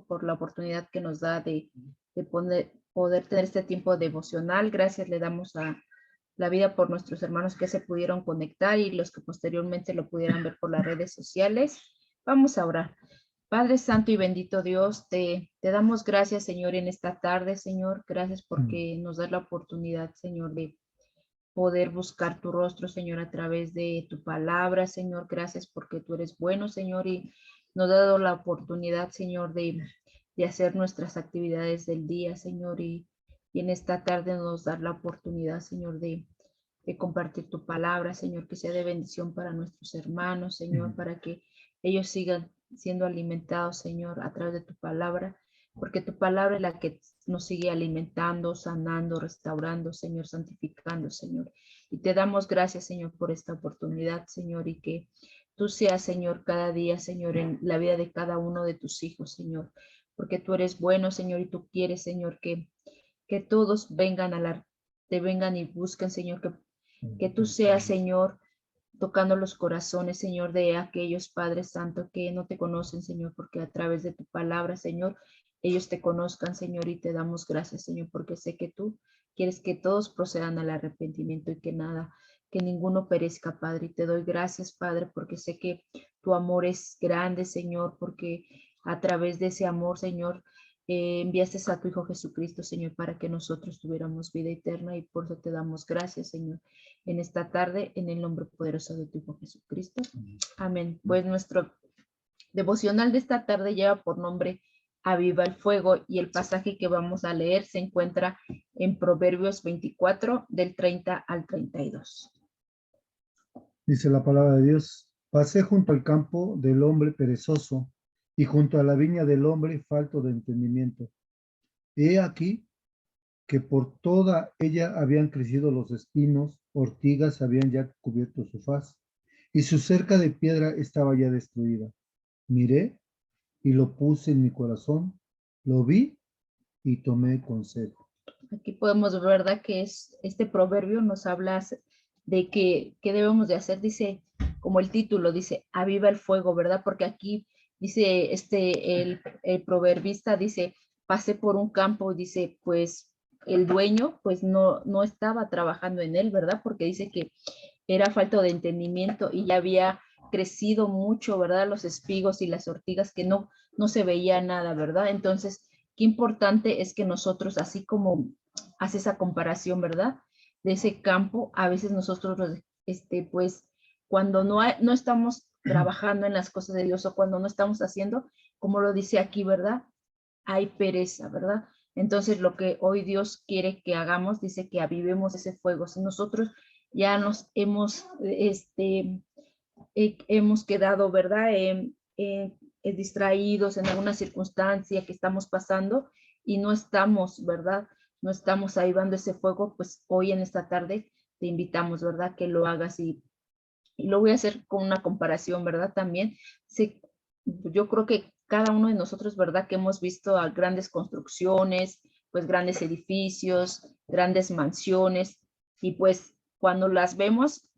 por la oportunidad que nos da de poder tener este tiempo devocional. Gracias le damos a la vida por nuestros hermanos que se pudieron conectar y los que posteriormente lo pudieran ver por las redes sociales. Vamos a orar. Padre Santo y bendito Dios, te damos gracias, Señor, en esta tarde, Señor. Gracias porque nos das la oportunidad, Señor, de poder buscar tu rostro, Señor, a través de tu palabra, Señor. Gracias porque tú eres bueno, Señor, y nos ha dado la oportunidad, Señor, de hacer nuestras actividades del día, Señor, y en esta tarde nos da la oportunidad, Señor, de compartir tu palabra, Señor, que sea de bendición para nuestros hermanos, Señor, para que ellos sigan siendo alimentados, Señor, a través de tu palabra, porque tu palabra es la que nos sigue alimentando, sanando, restaurando, Señor, santificando, Señor. Y te damos gracias, Señor, por esta oportunidad, Señor, y que tú seas, Señor, cada día, Señor, en la vida de cada uno de tus hijos, Señor, porque tú eres bueno, Señor, y tú quieres, Señor, que todos vengan te vengan y busquen, Señor, que tú seas, Señor, tocando los corazones, Señor, de aquellos, Padre Santo, que no te conocen, Señor, porque a través de tu palabra, Señor, ellos te conozcan, Señor, y te damos gracias, Señor, porque sé que tú quieres que todos procedan al arrepentimiento y que ninguno perezca, Padre. Y te doy gracias, Padre, porque sé que tu amor es grande, Señor, porque a través de ese amor, Señor, enviaste a tu Hijo Jesucristo, Señor, para que nosotros tuviéramos vida eterna, y por eso te damos gracias, Señor, en esta tarde, en el nombre poderoso de tu Hijo Jesucristo. Amén. Pues nuestro devocional de esta tarde lleva por nombre Aviva el fuego, y el pasaje que vamos a leer se encuentra en Proverbios 24, del 30 al 32. Dice la palabra de Dios: pasé junto al campo del hombre perezoso y junto a la viña del hombre falto de entendimiento. He aquí que por toda ella habían crecido los espinos, ortigas habían ya cubierto su faz, y su cerca de piedra estaba ya destruida. Miré y lo puse en mi corazón, lo vi y tomé consejo. Aquí podemos ver, ¿verdad?, que este proverbio nos habla de qué debemos de hacer. Dice, como el título dice, aviva el fuego, ¿verdad? Porque aquí dice, el proverbista dice, pasé por un campo, dice, pues el dueño pues no estaba trabajando en él, ¿verdad? Porque dice que era falta de entendimiento y ya había crecido mucho, ¿verdad? Los espigos y las ortigas, que no se veía nada, ¿verdad? Entonces, qué importante es que nosotros, así como hace esa comparación, ¿verdad?, de ese campo, a veces nosotros, pues, cuando no estamos trabajando en las cosas de Dios, o cuando no estamos haciendo, como lo dice aquí, ¿verdad?, hay pereza, ¿verdad? Entonces, lo que hoy Dios quiere que hagamos, dice que avivemos ese fuego. Si nosotros ya nos hemos quedado, ¿verdad?, distraídos en alguna circunstancia que estamos pasando y no estamos, ¿verdad?, no estamos avivando ese fuego, pues hoy en esta tarde te invitamos, ¿verdad?, que lo hagas, y lo voy a hacer con una comparación, ¿verdad? También, sí, yo creo que cada uno de nosotros, ¿verdad?, que hemos visto a grandes construcciones, pues grandes edificios, grandes mansiones, y pues cuando las vemos,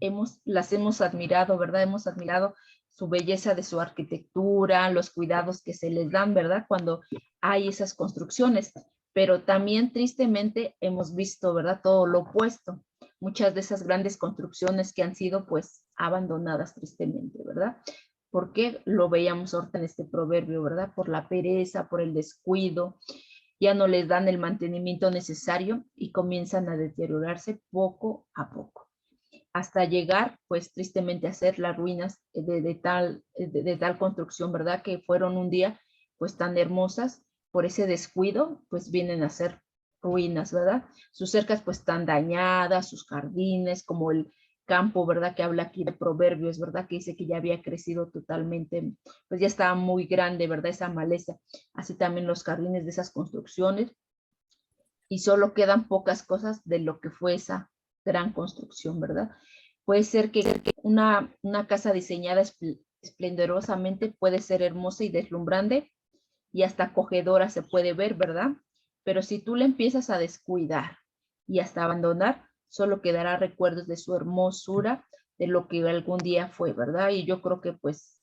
las hemos admirado, ¿verdad? Hemos admirado su belleza de su arquitectura, los cuidados que se les dan, ¿verdad?, cuando hay esas construcciones. Pero también tristemente hemos visto, ¿verdad?, todo lo opuesto. Muchas de esas grandes construcciones que han sido pues abandonadas tristemente, ¿verdad? Porque lo veíamos ahorita en este proverbio, ¿verdad? Por la pereza, por el descuido, ya no les dan el mantenimiento necesario y comienzan a deteriorarse poco a poco, hasta llegar pues tristemente a ser las ruinas de tal construcción, ¿verdad?, que fueron un día pues tan hermosas, por ese descuido pues vienen a ser ruinas, ¿verdad? Sus cercas pues están dañadas, sus jardines, como el campo, ¿verdad?, que habla aquí de Proverbios, ¿verdad?, que dice que ya había crecido totalmente, pues ya estaba muy grande, ¿verdad?, esa maleza. Así también los jardines de esas construcciones, y solo quedan pocas cosas de lo que fue esa gran construcción, ¿verdad? Puede ser que una casa diseñada esplendorosamente puede ser hermosa y deslumbrante y hasta acogedora se puede ver, ¿verdad? Pero si tú la empiezas a descuidar y hasta abandonar, solo quedará recuerdos de su hermosura, de lo que algún día fue, ¿verdad? Y yo creo que pues,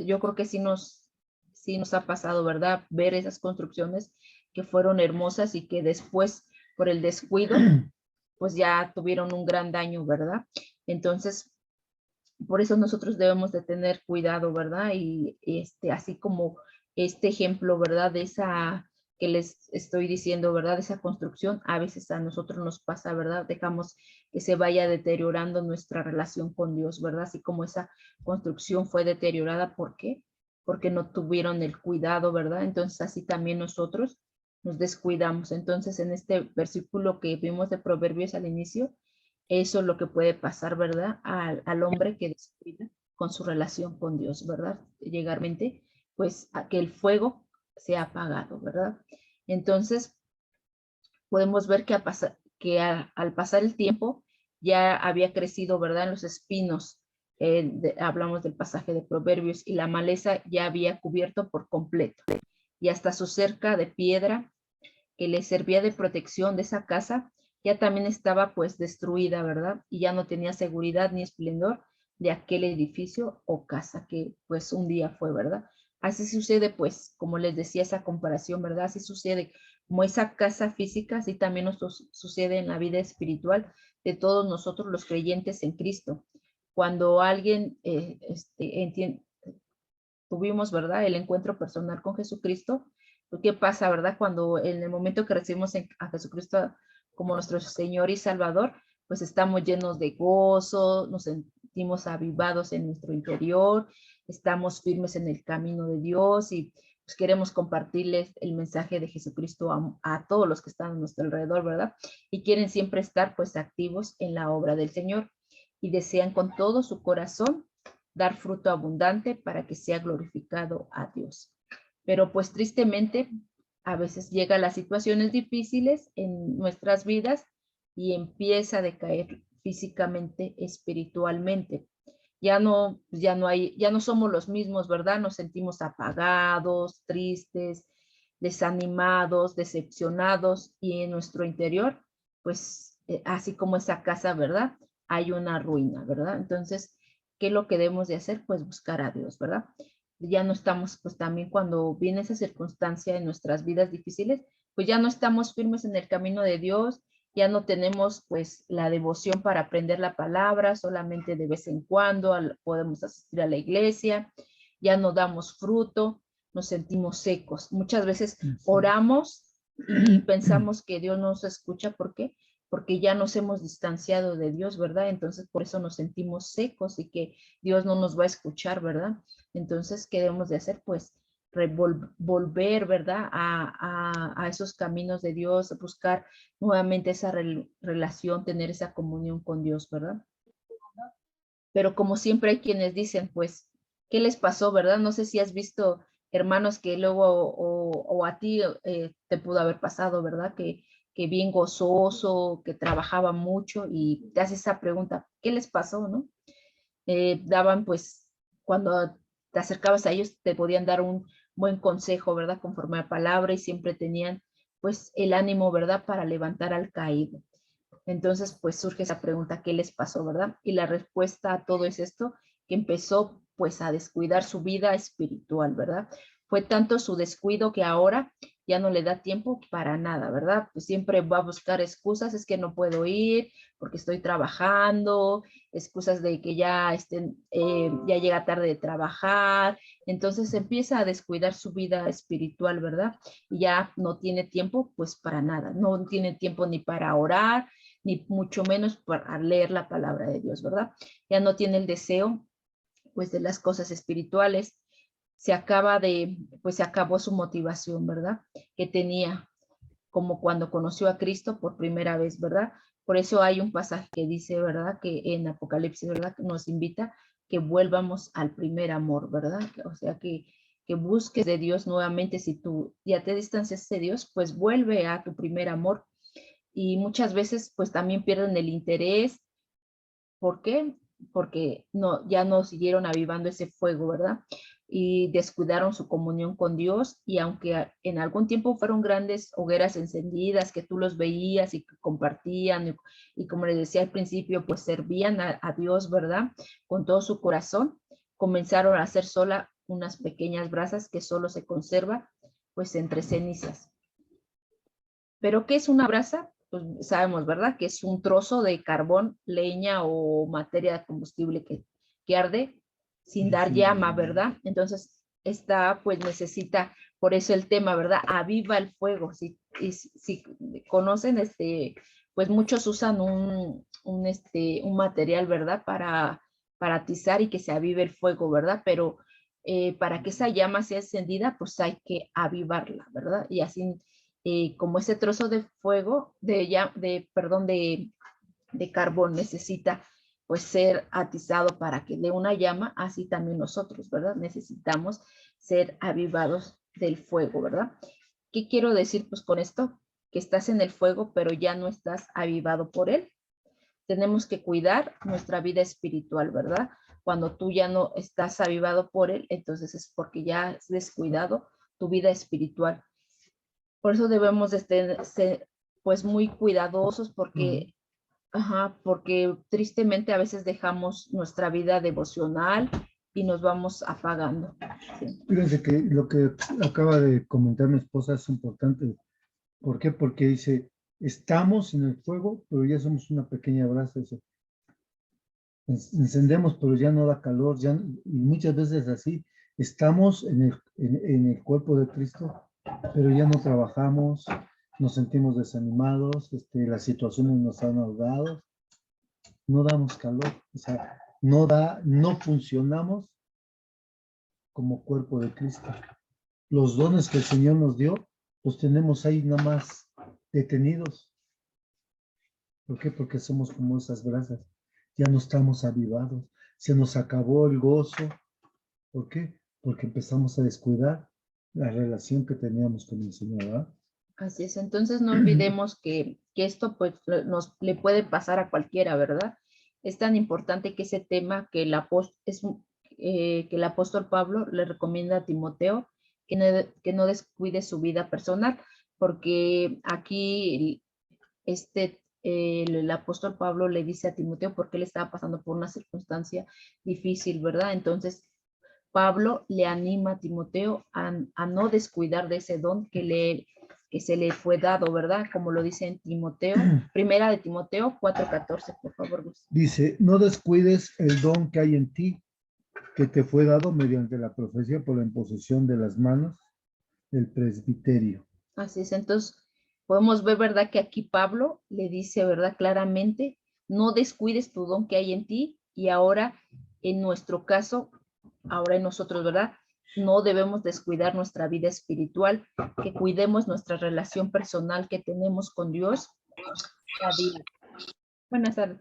yo creo que sí sí nos ha pasado, ¿verdad? Ver esas construcciones que fueron hermosas y que después, por el descuido, pues ya tuvieron un gran daño, ¿verdad? Entonces, por eso nosotros debemos de tener cuidado, ¿verdad? Y así como este ejemplo, ¿verdad? De esa que les estoy diciendo, ¿verdad? De esa construcción, a veces a nosotros nos pasa, ¿verdad? Dejamos que se vaya deteriorando nuestra relación con Dios, ¿verdad? Así como esa construcción fue deteriorada, ¿por qué? Porque no tuvieron el cuidado, ¿verdad? Entonces así también nosotros nos descuidamos. Entonces en este versículo que vimos de Proverbios al inicio, eso es lo que puede pasar, ¿verdad? Al hombre que descuida con su relación con Dios, ¿verdad? Llegarmente, pues a que el fuego sea apagado, ¿verdad? Entonces, podemos ver que, al pasar el tiempo ya había crecido, ¿verdad? En los espinos, hablamos del pasaje de Proverbios, y la maleza ya había cubierto por completo. Y hasta su cerca de piedra que le servía de protección de esa casa, ya también estaba pues destruida, ¿verdad? Y ya no tenía seguridad ni esplendor de aquel edificio o casa que pues un día fue, ¿verdad? Así sucede pues, como les decía esa comparación, ¿verdad? Así sucede como esa casa física, así también nos sucede en la vida espiritual de todos nosotros los creyentes en Cristo. Cuando alguien tuvimos, ¿verdad? El encuentro personal con Jesucristo. ¿Qué pasa, verdad? Cuando en el momento que recibimos a Jesucristo como nuestro Señor y Salvador, pues estamos llenos de gozo, nos sentimos avivados en nuestro interior, estamos firmes en el camino de Dios y pues queremos compartirles el mensaje de Jesucristo a todos los que están a nuestro alrededor, ¿verdad? Y quieren siempre estar pues activos en la obra del Señor y desean con todo su corazón dar fruto abundante para que sea glorificado a Dios. Pero pues tristemente a veces llegan las situaciones difíciles en nuestras vidas y empieza a decaer físicamente, espiritualmente. Ya no somos los mismos, ¿verdad? Nos sentimos apagados, tristes, desanimados, decepcionados y en nuestro interior, pues así como esa casa, ¿verdad? Hay una ruina, ¿verdad? Entonces, ¿qué es lo que debemos de hacer? Pues buscar a Dios, ¿verdad? Ya no estamos, pues también cuando viene esa circunstancia en nuestras vidas difíciles, pues ya no estamos firmes en el camino de Dios, ya no tenemos pues la devoción para aprender la palabra, solamente de vez en cuando podemos asistir a la iglesia, ya no damos fruto, nos sentimos secos. Muchas veces oramos y pensamos que Dios nos escucha, ¿por qué? Porque ya nos hemos distanciado de Dios, ¿verdad? Entonces por eso nos sentimos secos y que Dios no nos va a escuchar, ¿verdad? Entonces, ¿qué debemos de hacer? Pues volver, ¿verdad? A esos caminos de Dios, buscar nuevamente esa relación, tener esa comunión con Dios, ¿verdad? Pero como siempre hay quienes dicen, pues, ¿qué les pasó, verdad? No sé si has visto hermanos que luego, o a ti te pudo haber pasado, ¿verdad? Que bien gozoso, que trabajaba mucho y te haces esa pregunta, ¿qué les pasó, no? Daban pues, cuando te acercabas a ellos, te podían dar un buen consejo, ¿verdad? Conforme a la palabra y siempre tenían pues el ánimo, ¿verdad? Para levantar al caído. Entonces, pues surge esa pregunta, ¿qué les pasó, verdad? Y la respuesta a todo es esto, que empezó pues a descuidar su vida espiritual, ¿verdad? Fue tanto su descuido que ahora ya no le da tiempo para nada, ¿verdad? Pues siempre va a buscar excusas, es que no puedo ir porque estoy trabajando, excusas de que ya llega tarde de trabajar, entonces empieza a descuidar su vida espiritual, ¿verdad? Y ya no tiene tiempo pues para nada, no tiene tiempo ni para orar, ni mucho menos para leer la palabra de Dios, ¿verdad? Ya no tiene el deseo, pues, de las cosas espirituales. Pues se acabó su motivación, ¿verdad? Que tenía como cuando conoció a Cristo por primera vez, ¿verdad? Por eso hay un pasaje que dice, ¿verdad? Que en Apocalipsis, ¿verdad? Que nos invita que vuelvamos al primer amor, ¿verdad? O sea, que busques de Dios nuevamente. Si tú ya te distancias de Dios, pues vuelve a tu primer amor. Y muchas veces, pues también pierden el interés. ¿Por qué? Porque ya no siguieron avivando ese fuego, ¿verdad? Y descuidaron su comunión con Dios y aunque en algún tiempo fueron grandes hogueras encendidas que tú los veías y que compartían y como les decía al principio, pues servían a Dios, ¿verdad? Con todo su corazón, comenzaron a ser unas pequeñas brasas que solo se conserva pues entre cenizas. ¿Pero qué es una brasa? Pues sabemos, ¿verdad? Que es un trozo de carbón, leña o materia de combustible que arde sin dar llama, ¿verdad? Entonces, esta pues necesita, por eso el tema, ¿verdad? Aviva el fuego. Si conocen, pues muchos usan un material, ¿verdad? Para atizar y que se avive el fuego, ¿verdad? Pero para que esa llama sea encendida, pues hay que avivarla, ¿verdad? Y así como ese trozo de fuego, de carbón necesita pues ser atizado para que dé una llama, así también nosotros, ¿verdad? Necesitamos ser avivados del fuego, ¿verdad? ¿Qué quiero decir pues con esto? Que estás en el fuego, pero ya no estás avivado por él. Tenemos que cuidar nuestra vida espiritual, ¿verdad? Cuando tú ya no estás avivado por él, entonces es porque ya has descuidado tu vida espiritual. Por eso debemos de ser pues muy cuidadosos porque, porque tristemente a veces dejamos nuestra vida devocional y nos vamos apagando. Sí. Fíjense que lo que acaba de comentar mi esposa es importante. ¿Por qué? Porque dice, estamos en el fuego, pero ya somos una pequeña brasa. Dice, encendemos, pero ya no da calor. Y muchas veces así, estamos en el cuerpo de Cristo, pero ya no trabajamos, nos sentimos desanimados, las situaciones nos han ahogado, no damos calor, o sea, no funcionamos como cuerpo de Cristo. Los dones que el Señor nos dio, los tenemos ahí nada más detenidos. ¿Por qué? Porque somos como esas brasas. Ya no estamos avivados. Se nos acabó el gozo. ¿Por qué? Porque empezamos a descuidar la relación que teníamos con el Señor, ¿verdad? Así es, entonces no olvidemos que esto pues le puede pasar a cualquiera, ¿verdad? Es tan importante que ese tema que que el apóstol Pablo le recomienda a Timoteo que no descuide su vida personal, porque aquí el apóstol Pablo le dice a Timoteo porque él estaba pasando por una circunstancia difícil, ¿verdad? Entonces Pablo le anima a Timoteo a no descuidar de ese don que se le fue dado, ¿verdad? Como lo dice en Timoteo, primera de Timoteo 4:14, por favor, Gus. Dice, no descuides el don que hay en ti, que te fue dado mediante la profecía por la imposición de las manos del presbiterio. Así es, entonces podemos ver, ¿verdad? Que aquí Pablo le dice, ¿verdad? Claramente, no descuides tu don que hay en ti y ahora, en nuestro caso, ahora en nosotros, ¿verdad? No debemos descuidar nuestra vida espiritual, que cuidemos nuestra relación personal que tenemos con Dios cada día. Buenas tardes.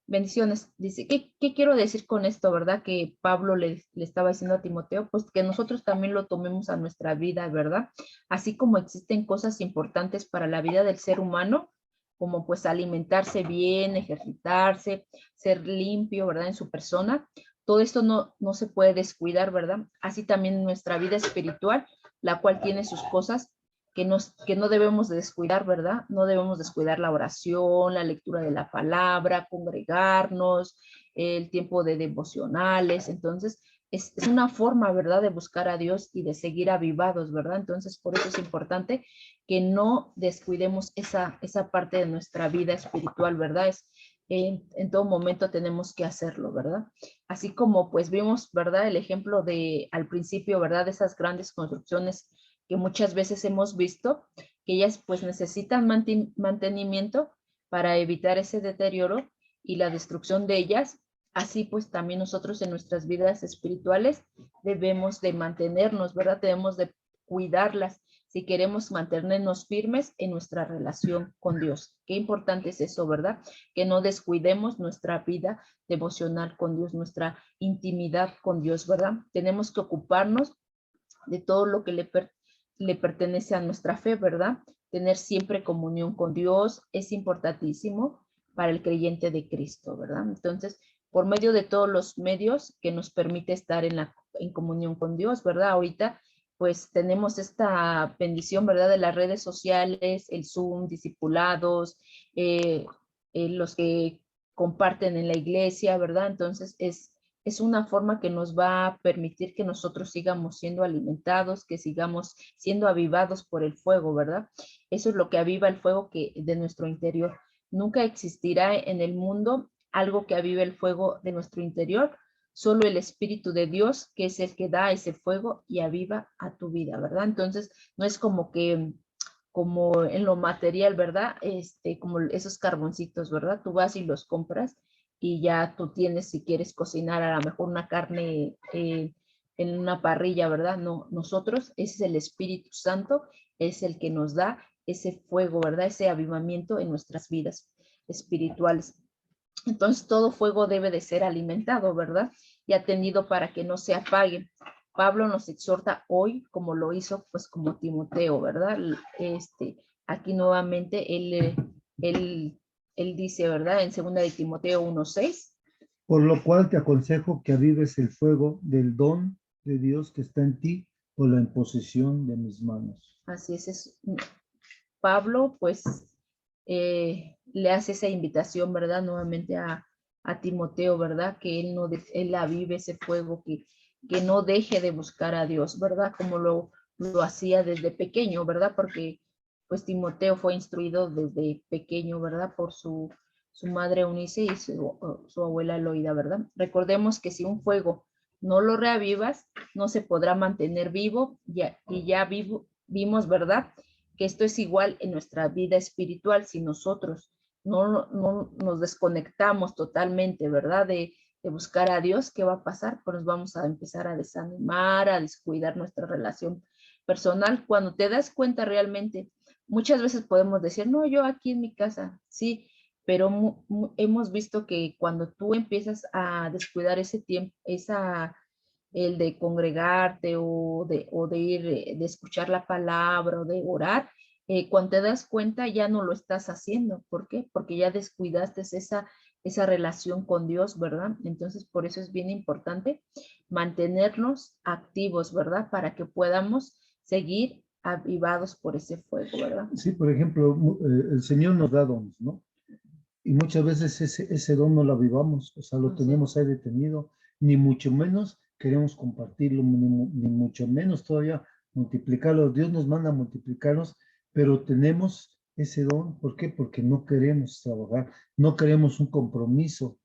Bendiciones. Dice, ¿qué quiero decir con esto, verdad? Que Pablo le estaba diciendo a Timoteo, pues que nosotros también lo tomemos a nuestra vida, ¿verdad? Así como existen cosas importantes para la vida del ser humano, como pues alimentarse bien, ejercitarse, ser limpio, ¿verdad? En su persona. Todo esto no se puede descuidar, ¿verdad? Así también nuestra vida espiritual, la cual tiene sus cosas que no debemos de descuidar, ¿verdad? No debemos descuidar la oración, la lectura de la palabra, congregarnos, el tiempo de devocionales. Entonces, es una forma, ¿verdad?, de buscar a Dios y de seguir avivados, ¿verdad? Entonces, por eso es importante que no descuidemos esa parte de nuestra vida espiritual, ¿verdad? En todo momento tenemos que hacerlo, ¿verdad? Así como pues vimos, ¿verdad? El ejemplo al principio, ¿verdad? De esas grandes construcciones que muchas veces hemos visto, que ellas pues necesitan mantenimiento para evitar ese deterioro y la destrucción de ellas. Así pues también nosotros en nuestras vidas espirituales debemos de mantenernos, ¿verdad? Debemos de cuidarlas si queremos mantenernos firmes en nuestra relación con Dios. Qué importante es eso, ¿verdad? Que no descuidemos nuestra vida devocional con Dios, nuestra intimidad con Dios, ¿verdad? Tenemos que ocuparnos de todo lo que le pertenece a nuestra fe, ¿verdad? Tener siempre comunión con Dios es importantísimo para el creyente de Cristo, ¿verdad? Entonces, por medio de todos los medios que nos permite estar en comunión con Dios, ¿verdad? Ahorita, pues tenemos esta bendición, ¿verdad? De las redes sociales, el Zoom, discipulados, los que comparten en la iglesia, ¿verdad? Entonces, es es una forma que nos va a permitir que nosotros sigamos siendo alimentados, que sigamos siendo avivados por el fuego, ¿verdad? Eso es lo que aviva el fuego de nuestro interior. Nunca existirá en el mundo algo que avive el fuego de nuestro interior, solo el Espíritu de Dios, que es el que da ese fuego y aviva a tu vida, ¿verdad? Entonces, no es como que, como en lo material, ¿verdad? Como esos carboncitos, ¿verdad? Tú vas y los compras y ya tú tienes, si quieres cocinar a lo mejor una carne en una parrilla, ¿verdad? No, nosotros, ese es el Espíritu Santo, es el que nos da ese fuego, ¿verdad? Ese avivamiento en nuestras vidas espirituales. Entonces todo fuego debe de ser alimentado, ¿verdad? Y atendido para que no se apague. Pablo nos exhorta hoy, como lo hizo, pues como Timoteo, ¿verdad? Aquí nuevamente él dice, ¿verdad? En 2 de Timoteo 1:6. Por lo cual te aconsejo que avives el fuego del don de Dios que está en ti por la imposición de mis manos. Así es Pablo, pues, le hace esa invitación, ¿verdad? Nuevamente a Timoteo, ¿verdad? Que él avive ese fuego, que no deje de buscar a Dios, ¿verdad? Como lo hacía desde pequeño, ¿verdad? Porque, pues, Timoteo fue instruido desde pequeño, ¿verdad? Por su madre Eunice y su abuela Loida, ¿verdad? Recordemos que si un fuego no lo reavivas, no se podrá mantener vivo, y ya vimos, ¿verdad? Que esto es igual en nuestra vida espiritual. Si nosotros no nos desconectamos totalmente, ¿verdad? De buscar a Dios, ¿qué va a pasar? Pues nos vamos a empezar a desanimar, a descuidar nuestra relación personal. Cuando te das cuenta realmente, muchas veces podemos decir, no, yo aquí en mi casa, sí, pero hemos visto que cuando tú empiezas a descuidar ese tiempo, el de congregarte o de ir, de escuchar la palabra o de orar, cuando te das cuenta ya no lo estás haciendo. ¿Por qué? Porque ya descuidaste esa relación con Dios, ¿verdad? Entonces, por eso es bien importante mantenernos activos, ¿verdad? Para que podamos seguir avivados por ese fuego, ¿verdad? Sí, por ejemplo, el Señor nos da dones, ¿no? Y muchas veces ese don no lo avivamos, o sea, lo tenemos ahí detenido, ni mucho menos queremos compartirlo, ni mucho menos todavía multiplicarlo. Dios nos manda a multiplicarlos, pero tenemos ese don. ¿Por qué? Porque no queremos trabajar, no queremos un compromiso.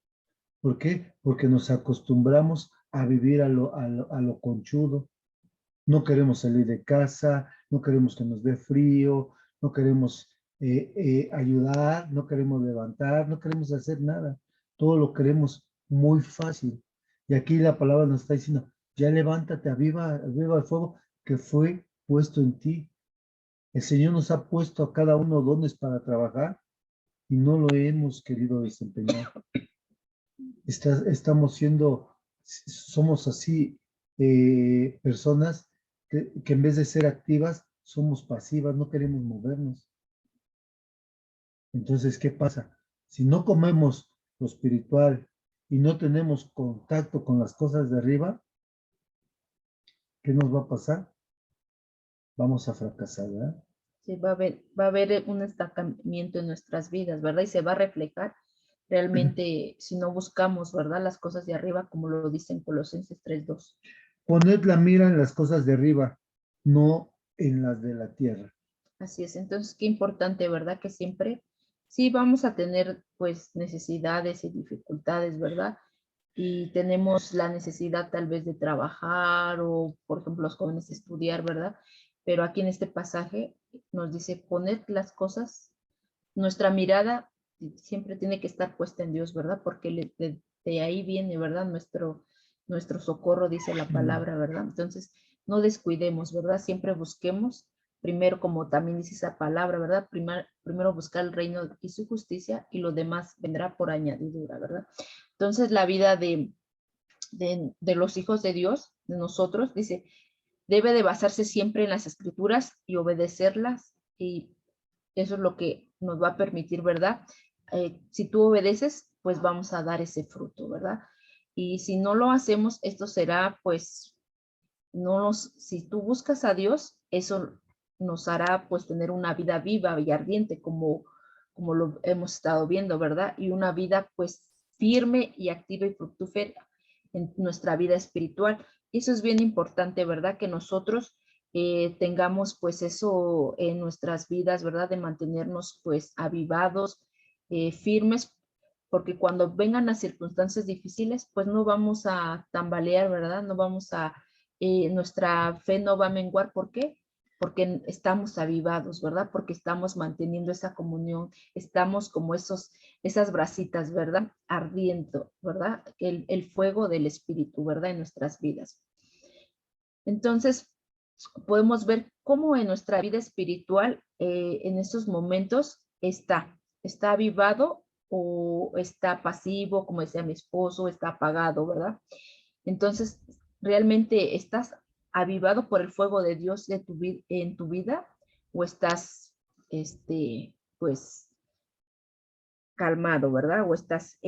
¿Por qué? Porque nos acostumbramos a vivir a lo conchudo. No queremos salir de casa, no queremos que nos dé frío, no queremos ayudar, no queremos levantar, no queremos hacer nada. Todo lo queremos muy fácil. Y aquí la palabra nos está diciendo, ya levántate, aviva el fuego que fue puesto en ti. El Señor nos ha puesto a cada uno dones para trabajar y no lo hemos querido desempeñar. Somos así personas que en vez de ser activas, somos pasivas, no queremos movernos. Entonces, ¿qué pasa? Si no comemos lo espiritual y no tenemos contacto con las cosas de arriba, ¿qué nos va a pasar? Vamos a fracasar, ¿verdad? Sí, va a haber un estancamiento en nuestras vidas, ¿verdad? Y se va a reflejar realmente si no buscamos, ¿verdad? Las cosas de arriba, como lo dice en Colosenses 3:2. Poned la mira en las cosas de arriba, no en las de la tierra. Así es, entonces qué importante, ¿verdad? Que siempre sí vamos a tener pues necesidades y dificultades, ¿verdad? Y tenemos la necesidad tal vez de trabajar o, por ejemplo, los jóvenes estudiar, ¿verdad? Pero aquí en este pasaje nos dice, poned las cosas, nuestra mirada siempre tiene que estar puesta en Dios, ¿verdad? Porque de ahí viene, ¿verdad? Nuestro socorro, dice la palabra, ¿verdad? Entonces, no descuidemos, ¿verdad? Siempre busquemos, primero, como también dice esa palabra, ¿verdad? Primero buscar el reino y su justicia y lo demás vendrá por añadidura, ¿verdad? Entonces, la vida de los hijos de Dios, de nosotros, dice, debe de basarse siempre en las escrituras y obedecerlas, y eso es lo que nos va a permitir, ¿verdad? Si tú obedeces, pues vamos a dar ese fruto, ¿verdad? Y si no lo hacemos, esto será, pues, si tú buscas a Dios, eso nos hará, pues, tener una vida viva y ardiente, como lo hemos estado viendo, ¿verdad? Y una vida, pues, firme y activa y fructífera en nuestra vida espiritual. Y eso es bien importante, ¿verdad? Que nosotros tengamos pues eso en nuestras vidas, ¿verdad? De mantenernos pues avivados, firmes, porque cuando vengan las circunstancias difíciles, pues no vamos a tambalear, ¿verdad? No vamos a, nuestra fe no va a menguar. ¿Por qué? Porque estamos avivados, ¿verdad? Porque estamos manteniendo esa comunión, estamos como esas brasitas, ¿verdad? Ardiendo, ¿verdad? El fuego del Espíritu, ¿verdad? En nuestras vidas. Entonces, podemos ver cómo en nuestra vida espiritual, en estos momentos, está avivado o está pasivo, como decía mi esposo, está apagado, ¿verdad? Entonces, ¿realmente estás avivado por el fuego de Dios en tu vida o estás, pues, calmado, ¿verdad? O estás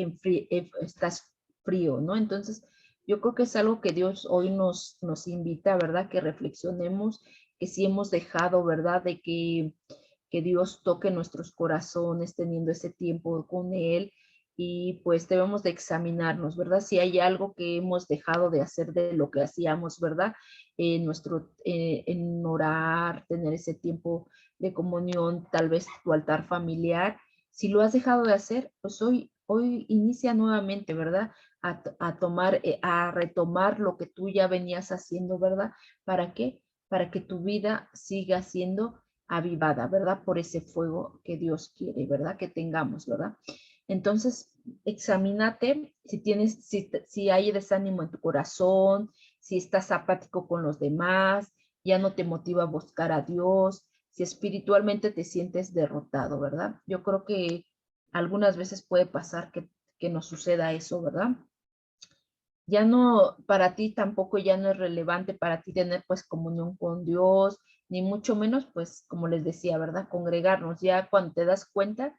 frío, ¿no? Entonces, yo creo que es algo que Dios hoy nos invita, ¿verdad? Que reflexionemos, que si hemos dejado, ¿verdad? De que Dios toque nuestros corazones teniendo ese tiempo con Él, y pues debemos de examinarnos, ¿verdad? Si hay algo que hemos dejado de hacer de lo que hacíamos, ¿verdad? En orar, tener ese tiempo de comunión, tal vez tu altar familiar. Si lo has dejado de hacer, pues hoy inicia nuevamente, ¿verdad? A retomar lo que tú ya venías haciendo, ¿verdad? ¿Para qué? Para que tu vida siga siendo avivada, ¿verdad? Por ese fuego que Dios quiere, ¿verdad? Que tengamos, ¿verdad? Entonces, examínate si hay desánimo en tu corazón, si estás apático con los demás, ya no te motiva a buscar a Dios, si espiritualmente te sientes derrotado, ¿verdad? Yo creo que algunas veces puede pasar que nos suceda eso, ¿verdad? Ya no, para ti tampoco ya no es relevante para ti tener pues comunión con Dios, ni mucho menos pues como les decía, ¿verdad? Congregarnos. Ya cuando te das cuenta,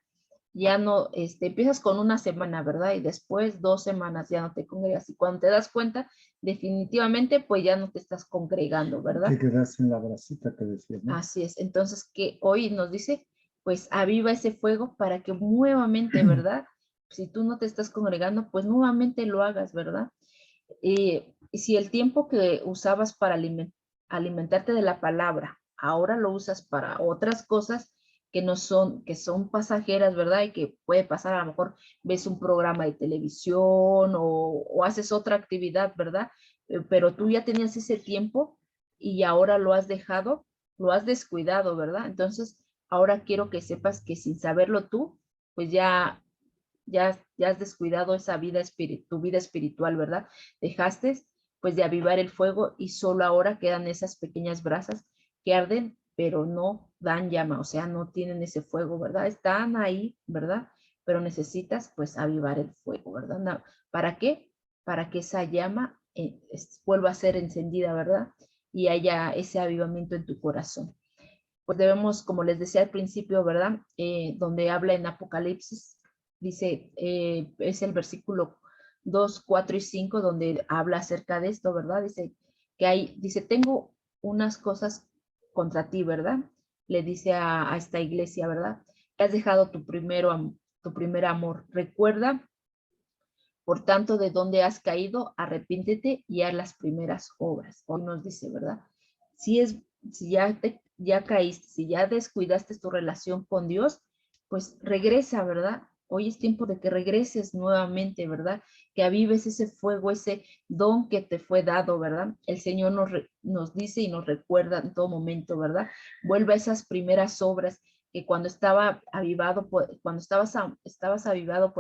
ya no, empiezas con una semana, ¿verdad? Y después 2 semanas ya no te congregas. Y cuando te das cuenta, definitivamente pues ya no te estás congregando, ¿verdad? Te quedas en la brasita que decía, ¿no? Así es. Entonces, que hoy nos dice, pues aviva ese fuego para que nuevamente, ¿verdad? Si tú no te estás congregando, pues nuevamente lo hagas, ¿verdad? Y si el tiempo que usabas para alimentarte de la palabra, ahora lo usas para otras cosas que son pasajeras, ¿verdad? Y que puede pasar, a lo mejor ves un programa de televisión o haces otra actividad, ¿verdad? Pero tú ya tenías ese tiempo y ahora lo has dejado, lo has descuidado, ¿verdad? Entonces, ahora quiero que sepas que sin saberlo tú, pues ya has descuidado esa vida tu vida espiritual, ¿verdad? Dejaste pues de avivar el fuego y solo ahora quedan esas pequeñas brasas que arden, pero no dan llama, o sea, no tienen ese fuego, ¿verdad? Están ahí, ¿verdad? Pero necesitas pues avivar el fuego, ¿verdad? No, ¿para qué? Para que esa llama vuelva a ser encendida, ¿verdad? Y haya ese avivamiento en tu corazón. Pues debemos, como les decía al principio, ¿verdad? Donde habla en Apocalipsis, dice, es el versículo 2, 4 y 5, donde habla acerca de esto, ¿verdad? Dice, tengo unas cosas contra ti, ¿verdad? Le dice a esta iglesia, ¿verdad? Que has dejado tu primer amor. Recuerda, por tanto, de dónde has caído, arrepíntete y haz las primeras obras. Hoy nos dice, ¿verdad? Si es, si ya caíste, si ya descuidaste tu relación con Dios, pues regresa, ¿verdad? Hoy es tiempo de que regreses nuevamente, ¿verdad? Que avives ese fuego, ese don que te fue dado, ¿verdad? El Señor nos dice y nos recuerda en todo momento, ¿verdad? Vuelve a esas primeras obras que cuando estabas avivado por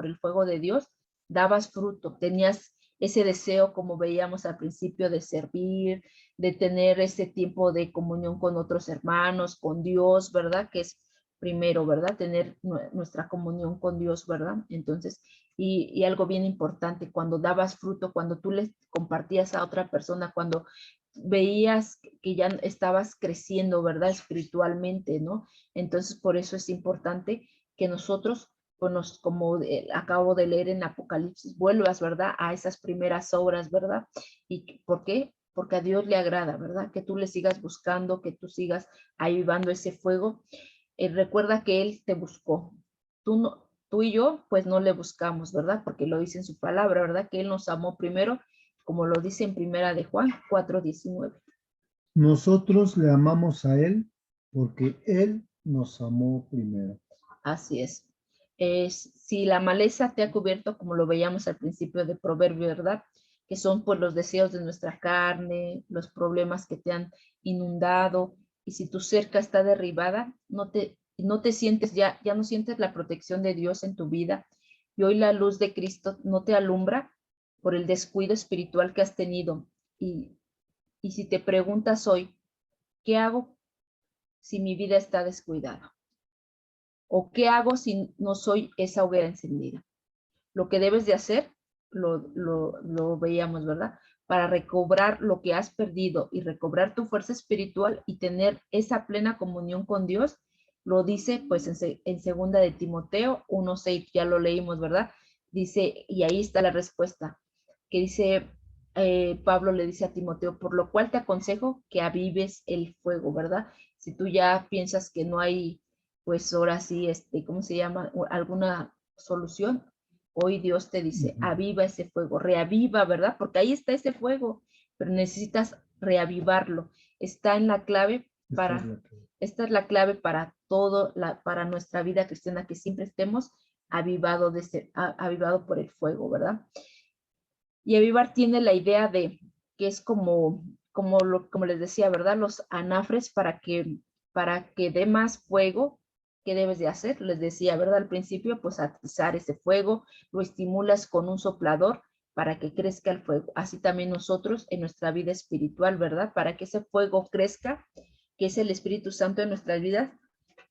el fuego de Dios, dabas fruto, tenías ese deseo, como veíamos al principio, de servir, de tener ese tiempo de comunión con otros hermanos, con Dios, ¿verdad? Que es primero, ¿verdad? Tener nuestra comunión con Dios, ¿verdad? Entonces, y algo bien importante, cuando dabas fruto, cuando tú les compartías a otra persona, cuando veías que ya estabas creciendo, ¿verdad? Espiritualmente, ¿no? Entonces, por eso es importante que nosotros, pues, como acabo de leer en Apocalipsis, vuelvas, ¿verdad? A esas primeras obras, ¿verdad? ¿Y por qué? Porque a Dios le agrada, ¿verdad? Que tú le sigas buscando, que tú sigas avivando ese fuego. Recuerda que Él te buscó. Tú y yo, pues no le buscamos, ¿verdad? Porque lo dice en su palabra, ¿verdad? Que Él nos amó primero como lo dice en Primera de Juan 4:19. Nosotros le amamos a Él porque Él nos amó primero. Así es. Si la maleza te ha cubierto, como lo veíamos al principio de Proverbio, ¿verdad? Que son pues los deseos de nuestra carne, los problemas que te han inundado, y si tu cerca está derribada, no te sientes ya no sientes la protección de Dios en tu vida, y hoy la luz de Cristo no te alumbra por el descuido espiritual que has tenido. Y si te preguntas hoy, ¿qué hago si mi vida está descuidada? ¿O qué hago si no soy esa hoguera encendida? Lo que debes de hacer, lo veíamos, ¿verdad? Para recobrar lo que has perdido y recobrar tu fuerza espiritual y tener esa plena comunión con Dios, lo dice pues en segunda de Timoteo 1:6, ya lo leímos, ¿verdad? Dice, y ahí está la respuesta, que dice, Pablo le dice a Timoteo, por lo cual te aconsejo que avives el fuego, ¿verdad? Si tú ya piensas que no hay, pues ahora sí, ¿cómo se llama? Alguna solución, hoy Dios te dice, aviva ese fuego, reaviva, ¿verdad? Porque ahí está ese fuego, pero necesitas reavivarlo. Está en la clave para, esta es la clave para todo, para nuestra vida cristiana, que siempre estemos avivado por el fuego, ¿verdad? Y avivar tiene la idea de que es como les decía, ¿verdad? Los anafres para que dé más fuego. ¿Qué debes de hacer? Les decía, ¿verdad? Al principio, pues atizar ese fuego, lo estimulas con un soplador para que crezca el fuego. Así también nosotros en nuestra vida espiritual, ¿verdad? Para que ese fuego crezca, que es el Espíritu Santo en nuestras vidas,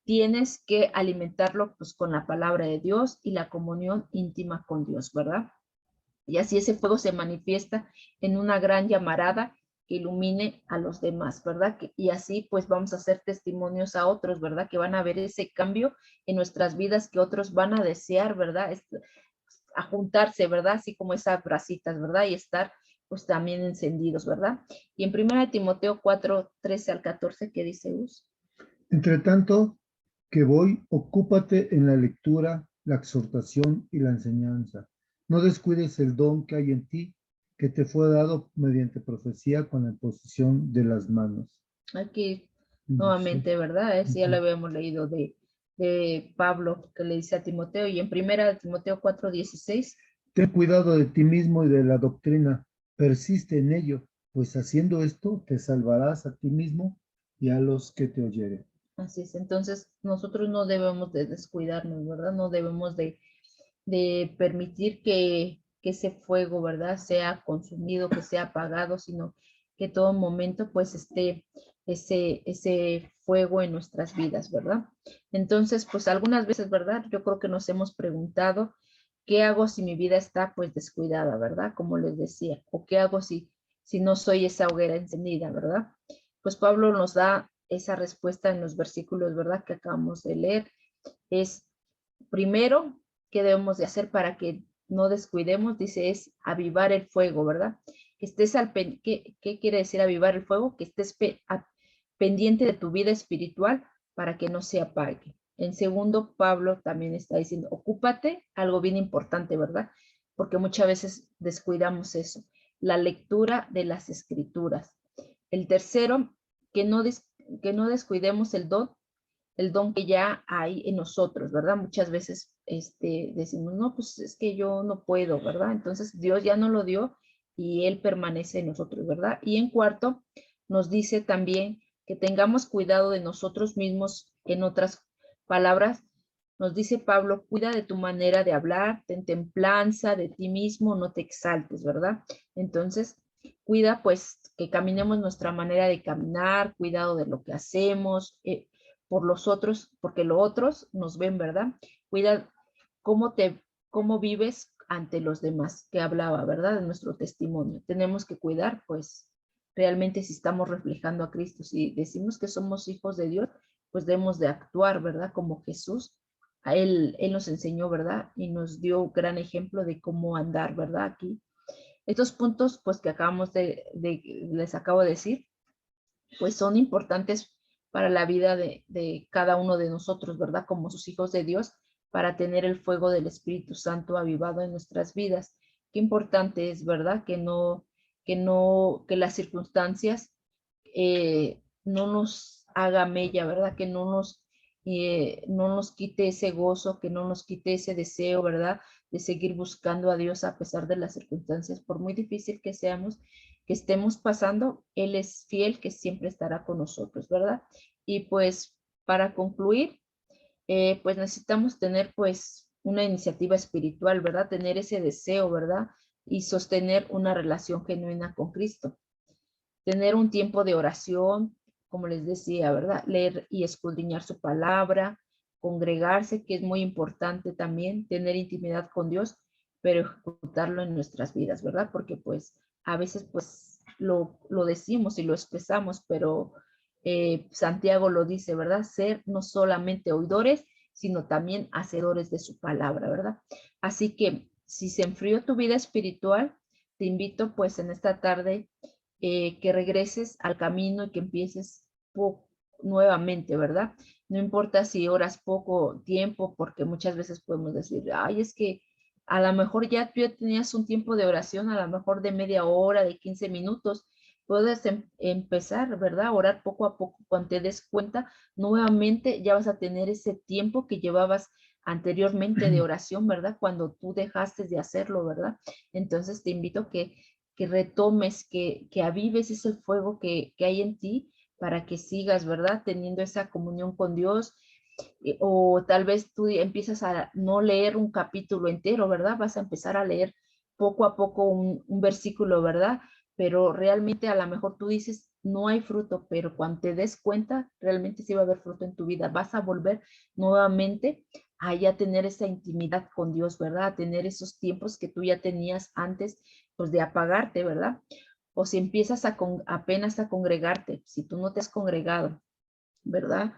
tienes que alimentarlo pues con la palabra de Dios y la comunión íntima con Dios, ¿verdad? Y así ese fuego se manifiesta en una gran llamarada que ilumine a los demás, ¿verdad? Y así pues vamos a hacer testimonios a otros, ¿verdad? Que van a ver ese cambio en nuestras vidas, que otros van a desear, ¿verdad? A juntarse, ¿verdad? Así como esas bracitas, ¿verdad? Y estar pues también encendidos, ¿verdad? Y en 1 Timoteo 4:13 al 14, ¿qué dice Us? Entre tanto que voy, ocúpate en la lectura, la exhortación y la enseñanza. No descuides el don que hay en ti, que te fue dado mediante profecía con la imposición de las manos. Aquí Sí. nuevamente, ¿verdad? Ese ya lo habíamos leído de Pablo, que le dice a Timoteo, y en 1 Timoteo 4:16. Ten cuidado de ti mismo y de la doctrina, persiste en ello, pues haciendo esto te salvarás a ti mismo y a los que te oyeren. Así es, entonces nosotros no debemos de descuidarnos, ¿verdad? No debemos de permitir que ese fuego, ¿verdad? Sea consumido, que sea apagado, sino que todo momento pues esté ese fuego en nuestras vidas, ¿verdad? Entonces, pues algunas veces, ¿verdad? Yo creo que nos hemos preguntado, ¿qué hago si mi vida está pues descuidada, ¿verdad? Como les decía, o qué hago si no soy esa hoguera encendida, ¿verdad? Pues Pablo nos da esa respuesta en los versículos, ¿verdad? Que acabamos de leer. Es primero, ¿qué debemos de hacer para que no descuidemos? Dice, es avivar el fuego, ¿verdad? Que estés ¿qué quiere decir avivar el fuego? Que estés pendiente de tu vida espiritual para que no se apague. En segundo, Pablo también está diciendo, ocúpate, algo bien importante, ¿verdad? Porque muchas veces descuidamos eso, la lectura de las escrituras. El tercero, que no descuidemos el don que ya hay en nosotros, ¿verdad? Muchas veces decimos, no, pues es que yo no puedo, ¿verdad? Entonces Dios ya nos lo dio y Él permanece en nosotros, ¿verdad? Y en cuarto, nos dice también que tengamos cuidado de nosotros mismos. En otras palabras, nos dice Pablo, cuida de tu manera de hablar, ten templanza de ti mismo, no te exaltes, ¿verdad? Entonces, cuida pues que caminemos nuestra manera de caminar, cuidado de lo que hacemos, por los otros, porque los otros nos ven, ¿verdad? Cuida cómo cómo vives ante los demás, que hablaba, ¿verdad? De nuestro testimonio. Tenemos que cuidar, pues, realmente si estamos reflejando a Cristo, si decimos que somos hijos de Dios, pues debemos de actuar, ¿verdad? Como Jesús. A él nos enseñó, ¿verdad? Y nos dio un gran ejemplo de cómo andar, ¿verdad? Aquí. Estos puntos, pues, que acabamos les acabo de decir, pues son importantes para la vida de cada uno de nosotros, ¿verdad? Como sus hijos de Dios, para tener el fuego del Espíritu Santo avivado en nuestras vidas. Qué importante es, ¿verdad? Que no que las circunstancias no nos haga mella, ¿verdad? Que no nos quite ese gozo, que no nos quite ese deseo, ¿verdad? De seguir buscando a Dios a pesar de las circunstancias, por muy difícil que seamos, que estemos pasando, Él es fiel, que siempre estará con nosotros, ¿verdad? Y pues para concluir, pues necesitamos tener pues una iniciativa espiritual, ¿verdad? Tener ese deseo, ¿verdad? Y sostener una relación genuina con Cristo. Tener un tiempo de oración, como les decía, ¿verdad? Leer y escudriñar su palabra, congregarse, que es muy importante también, tener intimidad con Dios, pero ejecutarlo en nuestras vidas, ¿verdad? Porque pues a veces pues lo decimos y lo expresamos, pero Santiago lo dice, ¿verdad? Ser no solamente oidores, sino también hacedores de su palabra, ¿verdad? Así que si se enfrió tu vida espiritual, te invito pues en esta tarde que regreses al camino y que empieces nuevamente, ¿verdad? No importa si oras poco tiempo, porque muchas veces podemos decir, ay, es que a lo mejor ya tú ya tenías un tiempo de oración, a lo mejor de media hora, de 15 minutos, puedes empezar, ¿verdad? A orar poco a poco. Cuando te des cuenta, nuevamente ya vas a tener ese tiempo que llevabas anteriormente de oración, ¿verdad? Cuando tú dejaste de hacerlo, ¿verdad? Entonces te invito a que retomes, que avives ese fuego que hay en ti para que sigas, ¿verdad? Teniendo esa comunión con Dios. O tal vez tú empiezas a no leer un capítulo entero, ¿verdad? Vas a empezar a leer poco a poco un versículo, ¿verdad? Pero realmente a lo mejor tú dices, no hay fruto, pero cuando te des cuenta, realmente sí va a haber fruto en tu vida. Vas a volver nuevamente a ya tener esa intimidad con Dios, ¿verdad? A tener esos tiempos que tú ya tenías antes, pues de apagarte, ¿verdad? O si empiezas apenas a congregarte, si tú no te has congregado, ¿verdad?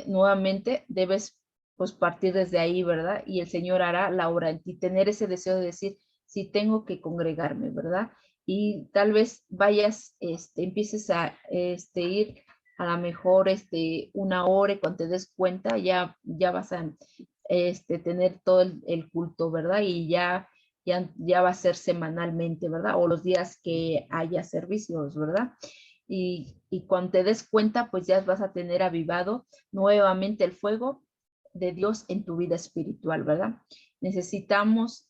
Nuevamente debes pues partir desde ahí, ¿verdad? Y el Señor hará la obra en ti, tener ese deseo de decir, sí tengo que congregarme, ¿verdad? Y tal vez vayas, empieces a ir a lo mejor una hora y cuando te des cuenta ya vas a tener todo el culto, ¿verdad? Y ya va a ser semanalmente, ¿verdad? O los días que haya servicios, ¿verdad? Y cuando te des cuenta, pues ya vas a tener avivado nuevamente el fuego de Dios en tu vida espiritual, ¿verdad? Necesitamos,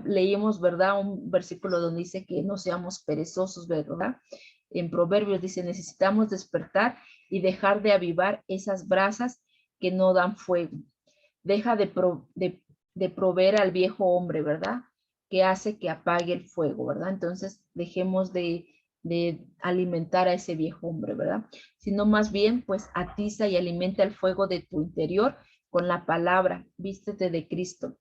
leímos, ¿verdad? Un versículo donde dice que no seamos perezosos, ¿verdad? En Proverbios dice, necesitamos despertar y dejar de avivar esas brasas que no dan fuego. Deja de proveer al viejo hombre, ¿verdad? Que hace que apague el fuego, ¿verdad? Entonces, dejemos de alimentar a ese viejo hombre, ¿verdad? Sino más bien, pues atiza y alimenta el fuego de tu interior con la palabra, vístete de Cristo.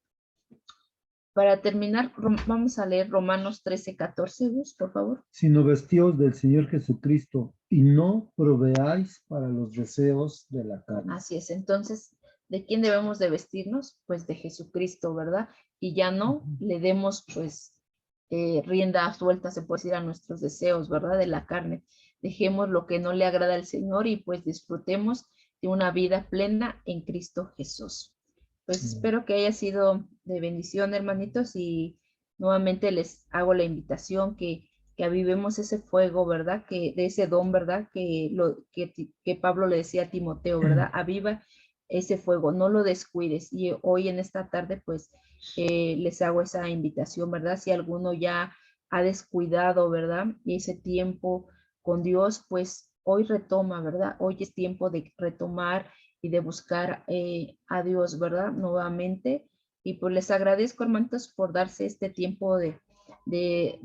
Para terminar, vamos a leer Romanos 13:14, Gus, por favor. Sino vestíos del Señor Jesucristo y no proveáis para los deseos de la carne. Así es, entonces, ¿de quién debemos de vestirnos? Pues de Jesucristo, ¿verdad? Y ya no le demos, pues, rienda suelta, se puede decir, a nuestros deseos, ¿verdad? De la carne. Dejemos lo que no le agrada al Señor y pues disfrutemos de una vida plena en Cristo Jesús. Pues espero que haya sido de bendición, hermanitos, y nuevamente les hago la invitación que avivemos ese fuego, ¿verdad? De ese don, ¿verdad? Que Pablo le decía a Timoteo, ¿verdad? Aviva ese fuego, no lo descuides. Y hoy en esta tarde, pues, les hago esa invitación, ¿verdad? Si alguno ya ha descuidado, ¿verdad? Ese tiempo con Dios, pues hoy retoma, ¿verdad? Hoy es tiempo de retomar y de buscar a Dios, ¿verdad? Nuevamente. Y pues les agradezco, hermanitos, por darse este tiempo de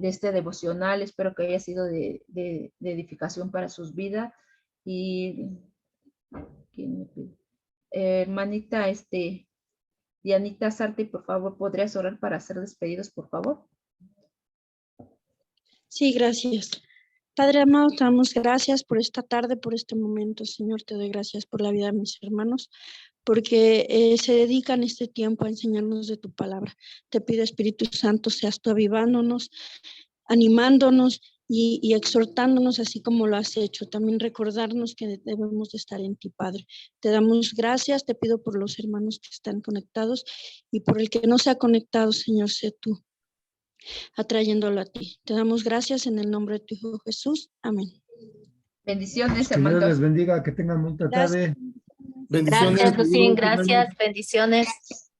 este devocional. Espero que haya sido de edificación para sus vidas. Y, ¿quién me pide? Hermanita, Dianita Sarte, por favor, ¿podrías orar para ser despedidos, por favor? Sí, gracias. Padre amado, te damos gracias por esta tarde, por este momento, Señor. Te doy gracias por la vida de mis hermanos, porque se dedican este tiempo a enseñarnos de tu palabra. Te pido, Espíritu Santo, seas tú avivándonos, animándonos y exhortándonos así como lo has hecho. También recordarnos que debemos de estar en ti, Padre. Te damos gracias, te pido por los hermanos que están conectados y por el que no se ha conectado, Señor, sé tú atrayéndolo a ti. Te damos gracias en el nombre de tu Hijo Jesús. Amén. Bendiciones, Que Dios les hermanos. bendiga, que tengan bonita tarde. Gracias. Bendiciones. Gracias, Lucín, saludos, hermanos. gracias, bendiciones. Gracias.